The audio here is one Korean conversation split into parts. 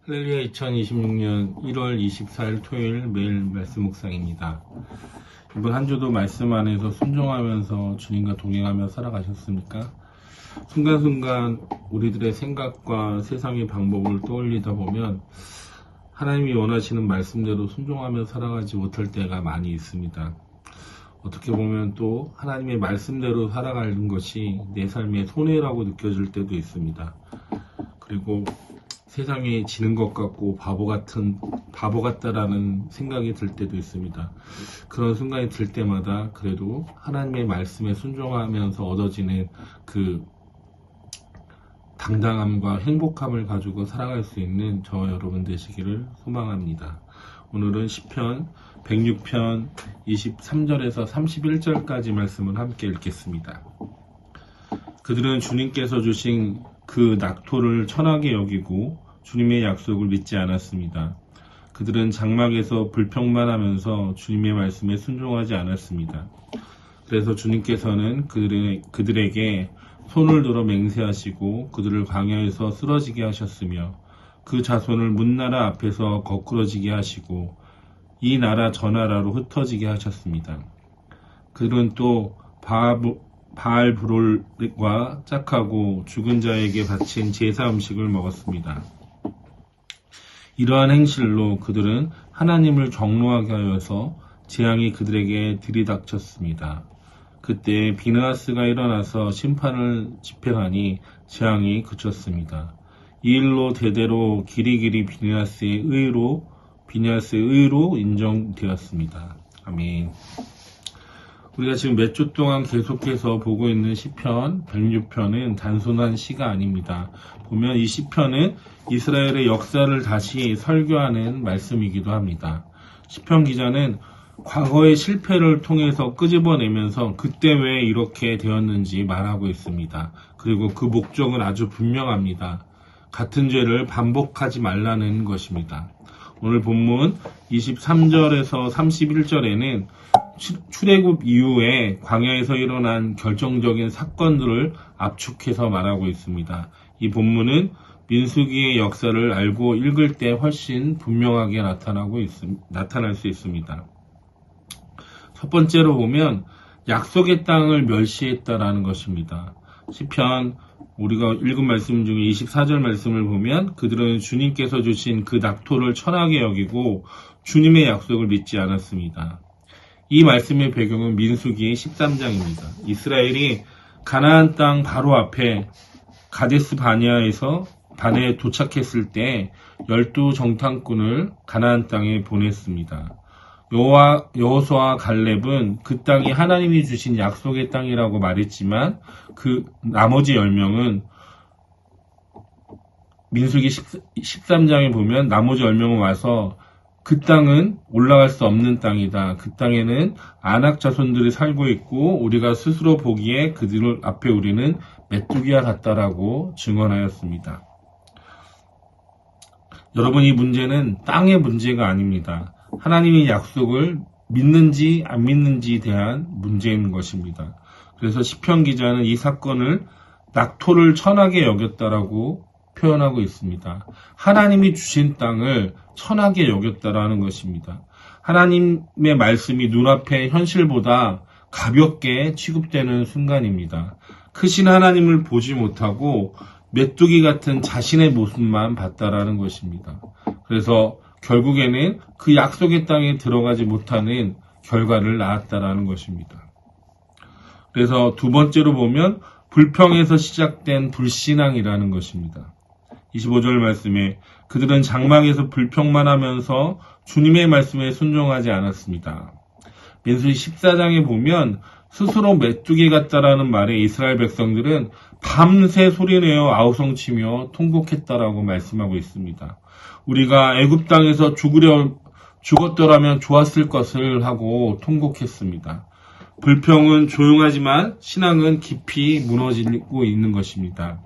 할렐루야 2026년 1월 24일 토요일 매일 말씀 묵상입니다. 이번 한 주도 말씀 안에서 순종하면서 주님과 동행하며 살아가셨습니까? 순간순간 우리들의 생각과 세상의 방법을 떠올리다 보면 하나님이 원하시는 말씀대로 순종하며 살아가지 못할 때가 많이 있습니다. 어떻게 보면 또 하나님의 말씀대로 살아가는 것이 내 삶의 손해라고 느껴질 때도 있습니다. 그리고 세상에 지는 것 같고 바보 같다라는 생각이 들 때도 있습니다. 그런 순간이 들 때마다 그래도 하나님의 말씀에 순종하면서 얻어지는 그 당당함과 행복함을 가지고 살아갈 수 있는 저와 여러분 되시기를 소망합니다. 오늘은 시편 106편 23절에서 31절까지 말씀을 함께 읽겠습니다. 그들은 주님께서 주신 그 낙토를 천하게 여기고 주님의 약속을 믿지 않았습니다. 그들은 장막에서 불평만 하면서 주님의 말씀에 순종하지 않았습니다. 그래서 주님께서는 그들에게 손을 들어 맹세하시고 그들을 광야에서 쓰러지게 하셨으며 그 자손을 문나라 앞에서 거꾸러지게 하시고 이 나라 저 나라로 흩어지게 하셨습니다. 그들은 또 바알브롤과 짝하고 죽은 자에게 바친 제사 음식을 먹었습니다. 이러한 행실로 그들은 하나님을 경노하게 하여서 재앙이 그들에게 들이닥쳤습니다. 그때 비느하스가 일어나서 심판을 집행하니 재앙이 그쳤습니다. 이 일로 대대로 길이길이 비느하스의 의로 인정되었습니다. 아멘. 우리가 지금 몇 주 동안 계속해서 보고 있는 시편 106편은 단순한 시가 아닙니다. 보면 이 시편은 이스라엘의 역사를 다시 설교하는 말씀이기도 합니다. 시편 기자는 과거의 실패를 통해서 끄집어내면서 그때 왜 이렇게 되었는지 말하고 있습니다. 그리고 그 목적은 아주 분명합니다. 같은 죄를 반복하지 말라는 것입니다. 오늘 본문 23절에서 31절에는 출애굽 이후에 광야에서 일어난 결정적인 사건들을 압축해서 말하고 있습니다. 이 본문은 민수기의 역사를 알고 읽을 때 훨씬 분명하게 나타날 수 있습니다. 첫 번째로 보면 약속의 땅을 멸시했다라는 것입니다. 시편 우리가 읽은 말씀 중에 24절 말씀을 보면 그들은 주님께서 주신 그 낙토를 천하게 여기고 주님의 약속을 믿지 않았습니다. 이 말씀의 배경은 민수기 13장입니다. 이스라엘이 가나안 땅 바로 앞에 가데스 바네에 도착했을 때 12정탐꾼을 가나안 땅에 보냈습니다. 여호수아와 갈렙은 그 땅이 하나님이 주신 약속의 땅이라고 말했지만 그 나머지 10명은 민수기 13장에 보면 나머지 10명은 와서 그 땅은 올라갈 수 없는 땅이다. 그 땅에는 아낙 자손들이 살고 있고 우리가 스스로 보기에 그들 앞에 우리는 메뚜기와 같다라고 증언하였습니다. 여러분, 이 문제는 땅의 문제가 아닙니다. 하나님의 약속을 믿는지 안 믿는지에 대한 문제인 것입니다. 그래서 시편 기자는 이 사건을 낙토를 천하게 여겼다라고 표현하고 있습니다. 하나님이 주신 땅을 천하게 여겼다라는 것입니다. 하나님의 말씀이 눈앞의 현실보다 가볍게 취급되는 순간입니다. 크신 하나님을 보지 못하고 메뚜기 같은 자신의 모습만 봤다라는 것입니다. 그래서 결국에는 그 약속의 땅에 들어가지 못하는 결과를 낳았다라는 것입니다. 그래서 두 번째로 보면 불평에서 시작된 불신앙이라는 것입니다. 25절 말씀에 그들은 장막에서 불평만 하면서 주님의 말씀에 순종하지 않았습니다. 민수기 14장에 보면 스스로 메뚜기 같다라는 말에 이스라엘 백성들은 밤새 소리내어 아우성치며 통곡했다라고 말씀하고 있습니다. 우리가 애굽 땅에서 죽었더라면 좋았을 것을 하고 통곡했습니다. 불평은 조용하지만 신앙은 깊이 무너지고 있는 것입니다.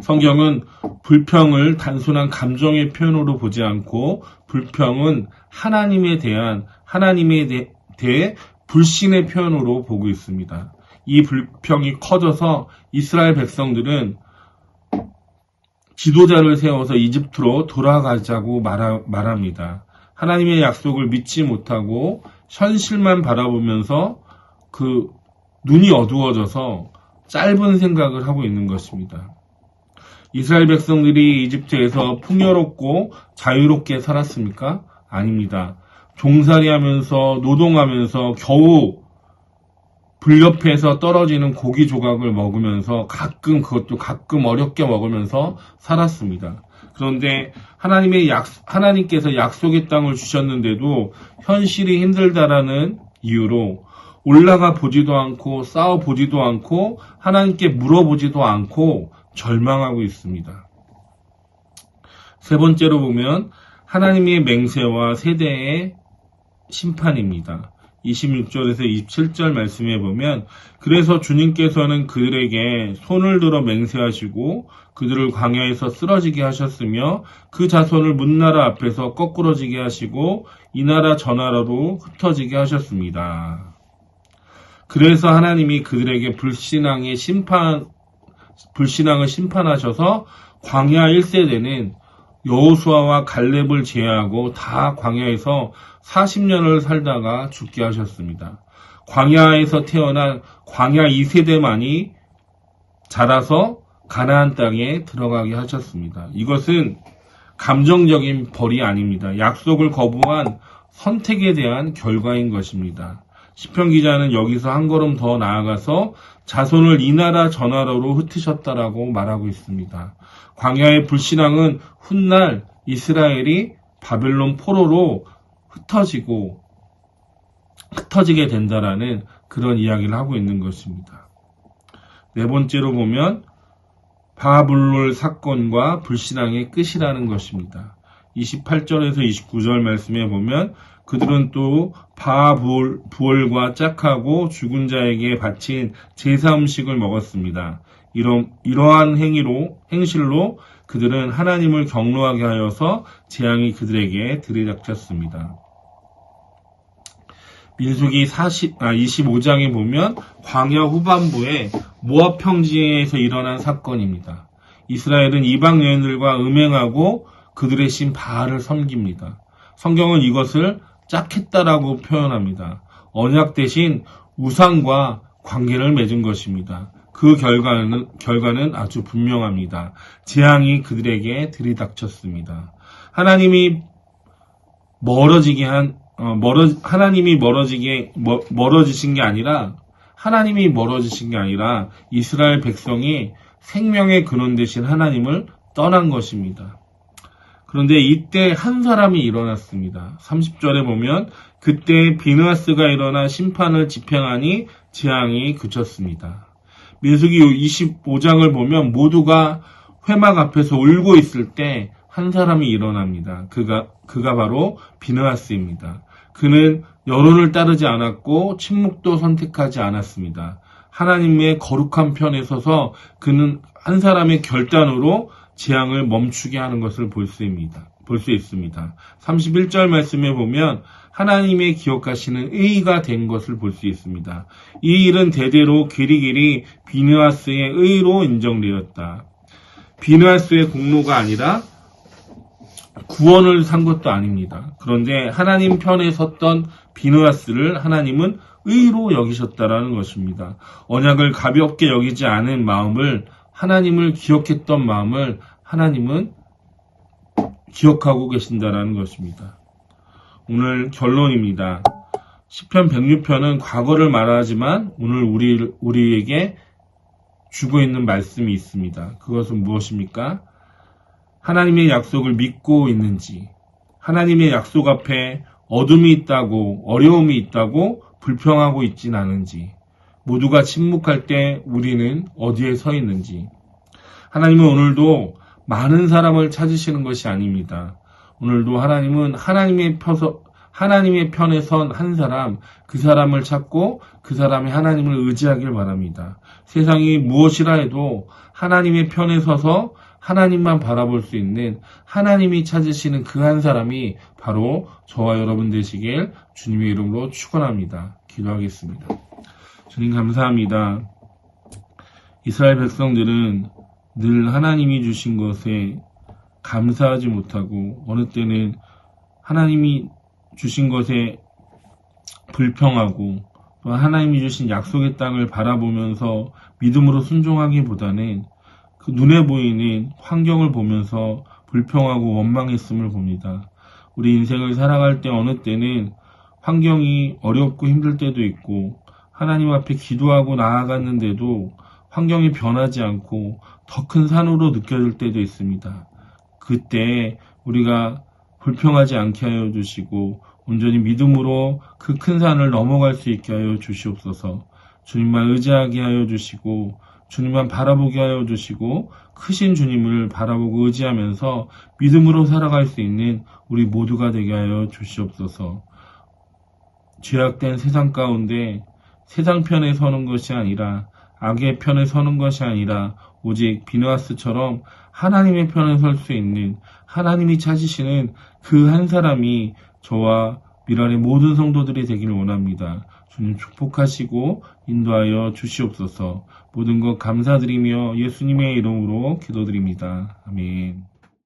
성경은 불평을 단순한 감정의 표현으로 보지 않고 불평은 하나님에 대해 불신의 표현으로 보고 있습니다. 이 불평이 커져서 이스라엘 백성들은 지도자를 세워서 이집트로 돌아가자고 말합니다. 하나님의 약속을 믿지 못하고 현실만 바라보면서 그 눈이 어두워져서 짧은 생각을 하고 있는 것입니다. 이스라엘 백성들이 이집트에서 풍요롭고 자유롭게 살았습니까? 아닙니다. 종살이하면서 노동하면서 겨우 불옆에서 떨어지는 고기 조각을 먹으면서 그것도 가끔 어렵게 먹으면서 살았습니다. 그런데 하나님께서 약속의 땅을 주셨는데도 현실이 힘들다라는 이유로 올라가 보지도 않고 싸워 보지도 않고 하나님께 물어보지도 않고 절망하고 있습니다. 세 번째로 보면 하나님의 맹세와 세대의 심판입니다. 26절에서 27절 말씀에 보면 그래서 주님께서는 그들에게 손을 들어 맹세하시고 그들을 광야에서 쓰러지게 하셨으며 그 자손을 문나라 앞에서 거꾸러지게 하시고 이 나라 저 나라로 흩어지게 하셨습니다. 그래서 하나님이 그들에게 불신앙을 심판하셔서 광야 1세대는 여호수아와 갈렙을 제외하고 다 광야에서 40년을 살다가 죽게 하셨습니다. 광야에서 태어난 광야 2세대만이 자라서 가나안 땅에 들어가게 하셨습니다. 이것은 감정적인 벌이 아닙니다. 약속을 거부한 선택에 대한 결과인 것입니다. 시편 기자는 여기서 한 걸음 더 나아가서 자손을 이 나라 저 나라로 흩으셨다라고 말하고 있습니다. 광야의 불신앙은 훗날 이스라엘이 바벨론 포로로 흩어지게 된다라는 그런 이야기를 하고 있는 것입니다. 네 번째로 보면 바불 사건과 불신앙의 끝이라는 것입니다. 28절에서 29절 말씀에 보면 그들은 또 바부얼과 짝하고 죽은 자에게 바친 제사 음식을 먹었습니다. 이러한 행실로 그들은 하나님을 경노하게 하여서 재앙이 그들에게 들이닥쳤습니다. 민수기 25장에 보면 광야 후반부에 모압 평지에서 일어난 사건입니다. 이스라엘은 이방 여인들과 음행하고 그들의 신 바알을 섬깁니다. 성경은 이것을 짝했다라고 표현합니다. 언약 대신 우상과 관계를 맺은 것입니다. 그 결과는 아주 분명합니다. 재앙이 그들에게 들이닥쳤습니다. 하나님이 멀어지신 게 아니라 이스라엘 백성이 생명의 근원 되신 하나님을 떠난 것입니다. 그런데 이때 한 사람이 일어났습니다. 30절에 보면 그때 비느하스가 일어나 심판을 집행하니 재앙이 그쳤습니다. 민수기 25장을 보면 모두가 회막 앞에서 울고 있을 때 한 사람이 일어납니다. 그가 바로 비느하스입니다. 그는 여론을 따르지 않았고 침묵도 선택하지 않았습니다. 하나님의 거룩한 편에 서서 그는 한 사람의 결단으로 재앙을 멈추게 하는 것을 볼 수 있습니다. 31절 말씀에 보면 하나님의 기억하시는 의가 된 것을 볼 수 있습니다. 이 일은 대대로 길이길이 비느하스의 의로 인정되었다. 비느하스의 공로가 아니라 구원을 산 것도 아닙니다. 그런데 하나님 편에 섰던 비느하스를 하나님은 의로 여기셨다라는 것입니다. 언약을 가볍게 여기지 않은 마음을, 하나님을 기억했던 마음을 하나님은 기억하고 계신다라는 것입니다. 오늘 결론입니다. 시편 106편은 과거를 말하지만 오늘 우리에게 주고 있는 말씀이 있습니다. 그것은 무엇입니까? 하나님의 약속을 믿고 있는지, 하나님의 약속 앞에 어둠이 있다고, 어려움이 있다고 불평하고 있진 않은지, 모두가 침묵할 때 우리는 어디에 서 있는지. 하나님은 오늘도 많은 사람을 찾으시는 것이 아닙니다. 오늘도 하나님은 하나님의 편에 선 한 사람, 그 사람을 찾고 그 사람이 하나님을 의지하길 바랍니다. 세상이 무엇이라 해도 하나님의 편에 서서 하나님만 바라볼 수 있는 하나님이 찾으시는 그 한 사람이 바로 저와 여러분 되시길 주님의 이름으로 축원합니다. 기도하겠습니다. 주님 감사합니다. 이스라엘 백성들은 늘 하나님이 주신 것에 감사하지 못하고 어느 때는 하나님이 주신 것에 불평하고 또 하나님이 주신 약속의 땅을 바라보면서 믿음으로 순종하기보다는 그 눈에 보이는 환경을 보면서 불평하고 원망했음을 봅니다. 우리 인생을 살아갈 때 어느 때는 환경이 어렵고 힘들 때도 있고 하나님 앞에 기도하고 나아갔는데도 환경이 변하지 않고 더 큰 산으로 느껴질 때도 있습니다. 그때 우리가 불평하지 않게 하여 주시고 온전히 믿음으로 그 큰 산을 넘어갈 수 있게 하여 주시옵소서. 주님만 의지하게 하여 주시고 주님만 바라보게 하여 주시고 크신 주님을 바라보고 의지하면서 믿음으로 살아갈 수 있는 우리 모두가 되게 하여 주시옵소서. 죄악된 세상 가운데 세상 편에 서는 것이 아니라 악의 편에 서는 것이 아니라 오직 비느하스처럼 하나님의 편에 설 수 있는 하나님이 찾으시는 그 한 사람이 저와 미랄의 모든 성도들이 되기를 원합니다. 주님 축복하시고 인도하여 주시옵소서. 모든 것 감사드리며 예수님의 이름으로 기도드립니다. 아멘.